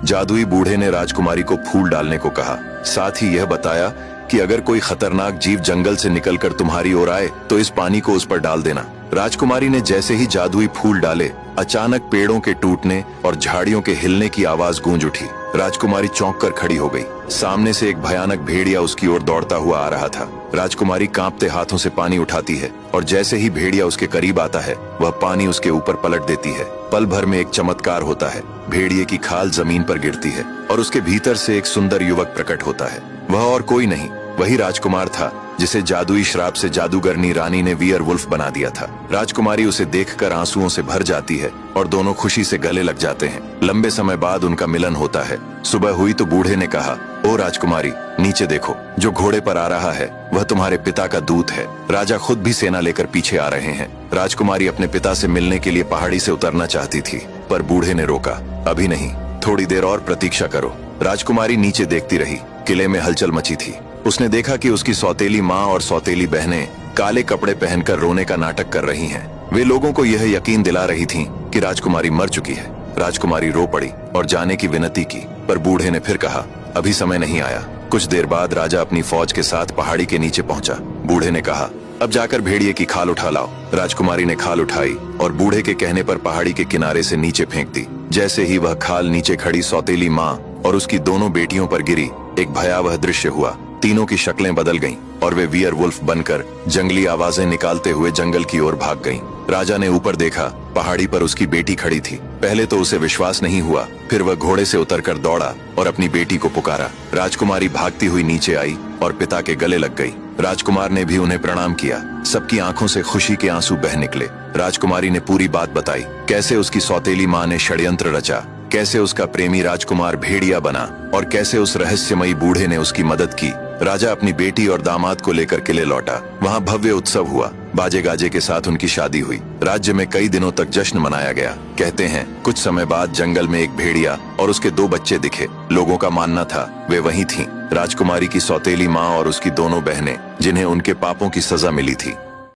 जादुई बूढ़े ने राजकुमारी को फूल डालने को कहा। साथ ही यह बताया कि अगर कोई खतरनाक जीव जंगल से निकलकर तुम्हारी ओर आए तो इस पानी को उस पर डाल देना। राजकुमारी ने जैसे ही जादुई फूल डाले, अचानक पेड़ों के टूटने और झाड़ियों के हिलने की आवाज गूंज उठी। राजकुमारी चौंक कर खड़ी हो गई। सामने से एक भयानक भेड़िया उसकी ओर दौड़ता हुआ आ रहा था। राजकुमारी कांपते हाथों से पानी उठाती है और जैसे ही भेड़िया उसके करीब आता है, वह पानी उसके ऊपर पलट देती है। पल भर में एक चमत्कार होता है। भेड़िए की खाल जमीन पर गिरती है और उसके भीतर से एक सुंदर युवक प्रकट होता है। वह और कोई नहीं, वही राजकुमार था जिसे जादुई श्राप से जादूगरनी रानी ने वियर वुल्फ बना दिया था। राजकुमारी उसे देखकर आंसुओं से भर जाती है और दोनों खुशी से गले लग जाते हैं। लंबे समय बाद उनका मिलन होता है। सुबह हुई तो बूढ़े ने कहा, ओ राजकुमारी, नीचे देखो, जो घोड़े पर आ रहा है वह तुम्हारे पिता का दूत है। राजा खुद भी सेना लेकर पीछे आ रहे हैं। राजकुमारी अपने पिता से मिलने के लिए पहाड़ी से उतरना चाहती थी, पर बूढ़े ने रोका। अभी नहीं, थोड़ी देर और प्रतीक्षा करो। राजकुमारी नीचे देखती रही। किले में हलचल मची थी। उसने देखा कि उसकी सौतेली माँ और सौतेली बहनें काले कपड़े पहनकर रोने का नाटक कर रही हैं। वे लोगों को यह यकीन दिला रही थीं कि राजकुमारी मर चुकी है। राजकुमारी रो पड़ी और जाने की विनती की, पर बूढ़े ने फिर कहा, अभी समय नहीं आया। कुछ देर बाद राजा अपनी फौज के साथ पहाड़ी के नीचे पहुंचा। बूढ़े ने कहा, अब जाकर भेड़िए की खाल उठा लाओ। राजकुमारी ने खाल उठाई और बूढ़े के कहने पर पहाड़ी के किनारे से नीचे फेंक दी। जैसे ही वह खाल नीचे खड़ी सौतेली माँ और उसकी दोनों बेटियों पर गिरी, एक भयावह दृश्य हुआ। तीनों की शक्लें बदल गईं और वे वियर वुल्फ बनकर जंगली आवाजें निकालते हुए जंगल की ओर भाग गईं। राजा ने ऊपर देखा, पहाड़ी पर उसकी बेटी खड़ी थी। पहले तो उसे विश्वास नहीं हुआ, फिर वह घोड़े से उतरकर दौड़ा और अपनी बेटी को पुकारा। राजकुमारी भागती हुई नीचे आई और पिता के गले लग गई। राजकुमार ने भी उन्हें प्रणाम किया। सबकी आंखों से खुशी के आंसू बह निकले। राजकुमारी ने पूरी बात बताई, कैसे उसकी सौतेली माँ ने षड्यंत्र रचा, कैसे उसका प्रेमी राजकुमार भेड़िया बना और कैसे उस रहस्यमयी बूढ़े ने उसकी मदद की। राजा अपनी बेटी और दामाद को लेकर किले लौटा। वहाँ भव्य उत्सव हुआ। बाजे गाजे के साथ उनकी शादी हुई। राज्य में कई दिनों तक जश्न मनाया गया। कहते हैं कुछ समय बाद जंगल में एक भेड़िया और उसके 2 बच्चे दिखे। लोगों का मानना था वे वही थीं, राजकुमारी की सौतेली माँ और उसकी दोनों बहनें, जिन्हें उनके पापों की सजा मिली थी।